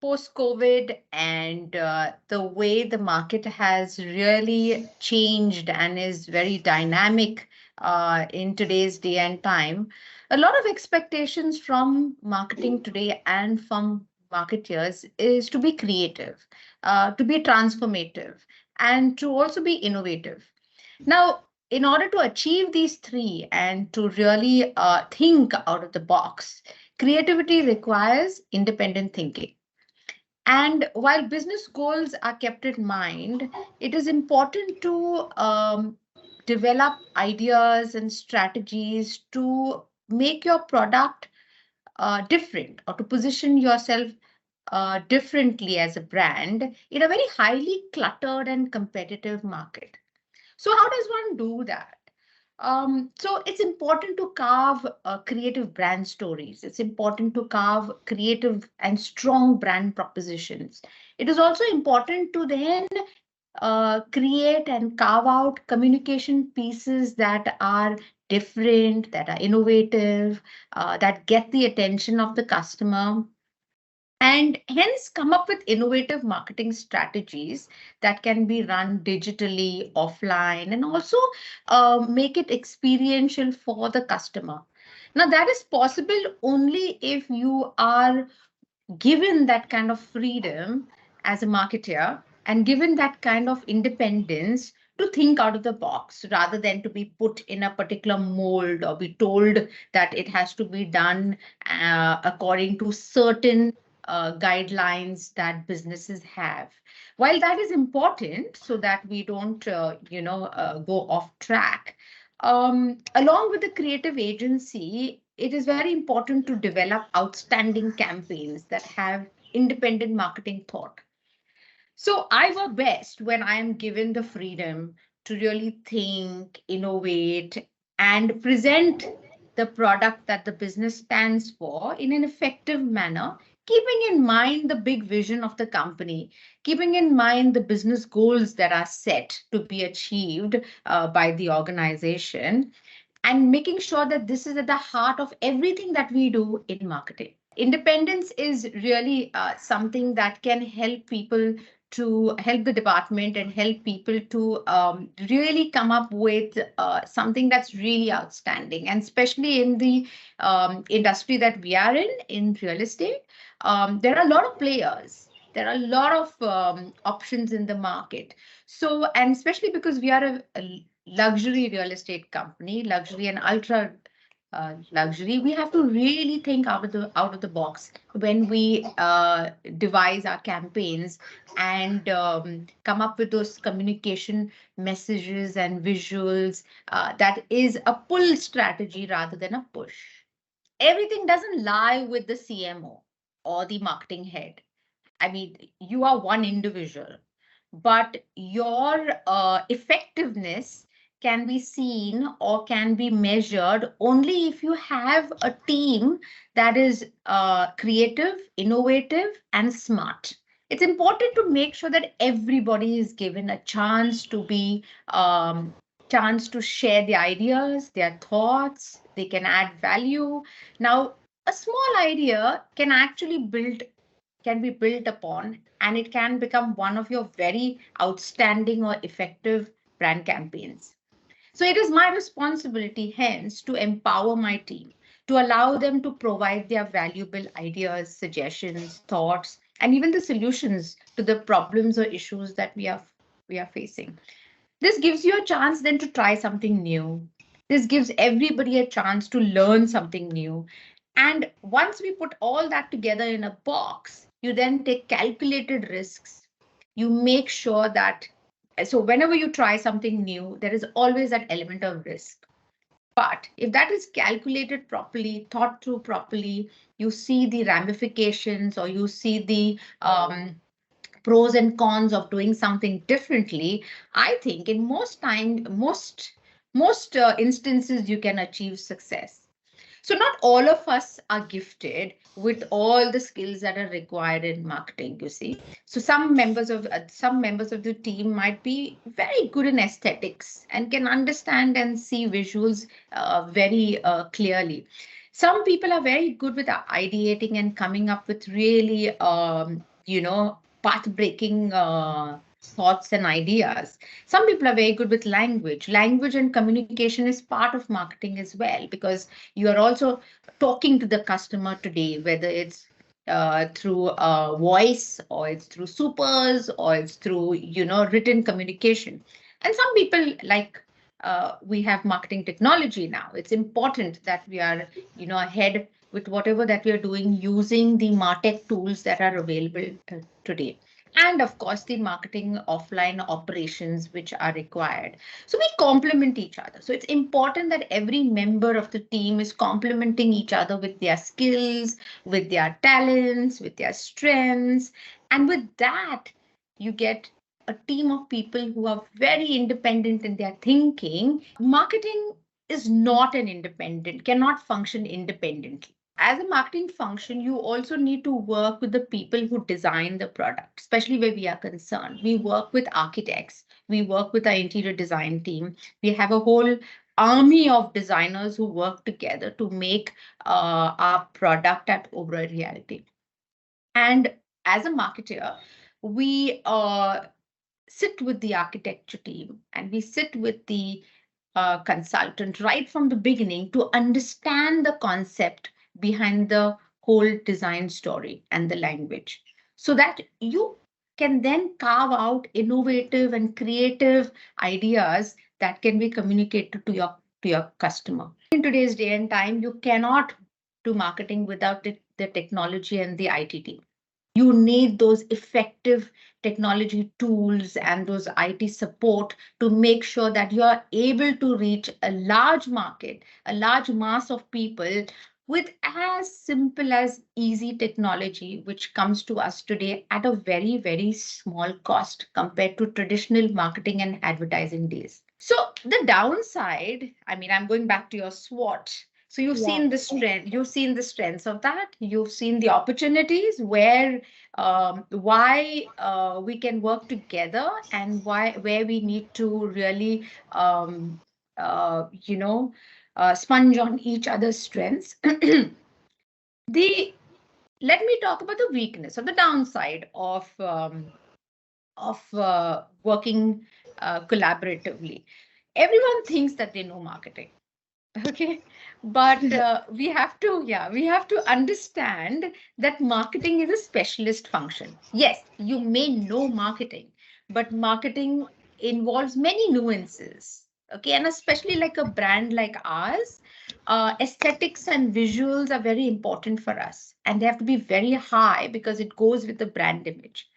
post-COVID and the way the market has really changed and is very dynamic in today's day and time, a lot of expectations from marketing today and from marketeers is to be creative, to be transformative, and to also be innovative. Now, in order to achieve these three and to really think out of the box, creativity requires independent thinking. And while business goals are kept in mind, it is important to develop ideas and strategies to make your product different or to position yourself differently as a brand in a very highly cluttered and competitive market. So, how does one do that? So it's important to carve creative brand stories. It's important to carve creative and strong brand propositions. It is also important to then create and carve out communication pieces that are different, that are innovative, that get the attention of the customer, and hence come up with innovative marketing strategies that can be run digitally, offline, and also make it experiential for the customer. Now, that is possible only if you are given that kind of freedom as a marketer and given that kind of independence to think out of the box rather than to be put in a particular mold or be told that it has to be done according to certain guidelines that businesses have. While that is important so that we don't, go off track, along with the creative agency, it is very important to develop outstanding campaigns that have independent marketing thought. So I work best when I am given the freedom to really think, innovate, and present the product that the business stands for in an effective manner, keeping in mind the big vision of the company, keeping in mind the business goals that are set to be achieved by the organization, and making sure that this is at the heart of everything that we do in marketing. Independence is really something that can help people to help the department and help people to really come up with something that's really outstanding. And especially in the industry that we are in real estate, there are a lot of players. There are a lot of options in the market. So, and especially because we are a luxury real estate company, luxury and ultra luxury, we have to really think out of the box when we devise our campaigns and come up with those communication messages and visuals that is a pull strategy rather than a push. Everything doesn't lie with the CMO or the marketing head. I mean, you are one individual, but your effectiveness can be seen or can be measured only if you have a team that is creative, innovative, and smart. It's important to make sure that everybody is given a chance to share the ideas, their thoughts. They can add value. Now, a small idea can be built upon, and it can become one of your very outstanding or effective brand campaigns. So it is my responsibility, hence, to empower my team, to allow them to provide their valuable ideas, suggestions, thoughts, and even the solutions to the problems or issues that we are facing. This gives you a chance then to try something new. This gives everybody a chance to learn something new. And once we put all that together in a box, you then take calculated risks. You make sure that, so whenever you try something new, there is always that element of risk. But if that is calculated properly, thought through properly, you see the ramifications or you see the pros and cons of doing something differently, I think in most instances you can achieve success. So not all of us are gifted with all the skills that are required in marketing, you see. So some members of the team might be very good in aesthetics and can understand and see visuals very clearly. Some people are very good with ideating and coming up with really path-breaking thoughts and ideas. Some people are very good with language. Language and communication is part of marketing as well, because you are also talking to the customer today, whether it's through voice, or it's through supers, or it's through written communication. And some people like, we have marketing technology now. It's important that we are ahead with whatever that we are doing using the MarTech tools that are available today. And of course, the marketing offline operations which are required. So we complement each other. So it's important that every member of the team is complementing each other with their skills, with their talents, with their strengths. And with that, you get a team of people who are very independent in their thinking. Marketing is not an independent, cannot function independently. As a marketing function, you also need to work with the people who design the product, especially where we are concerned. We work with architects, we work with our interior design team. We have a whole army of designers who work together to make our product at Oberoi Realty. And as a marketer, we sit with the architecture team and we sit with the consultant right from the beginning to understand the concept behind the whole design story and the language, so that you can then carve out innovative and creative ideas that can be communicated to your customer. In today's day and time, you cannot do marketing without the technology and the IT team. You need those effective technology tools and those IT support to make sure that you are able to reach a large market, a large mass of people with as simple as easy technology, which comes to us today at a very, very small cost compared to traditional marketing and advertising days. So the downside, I mean, I'm going back to your SWOT. So you've seen the strength, you've seen the strengths of that, you've seen the opportunities where why we can work together, and where we need to really sponge on each other's strengths. The Let me talk about the weakness or the downside of working collaboratively. Everyone thinks that they know marketing. Okay, but we have to understand that marketing is a specialist function. Yes, you may know marketing, but marketing involves many nuances. Okay, and especially like a brand like ours, aesthetics and visuals are very important for us, and they have to be very high because it goes with the brand image.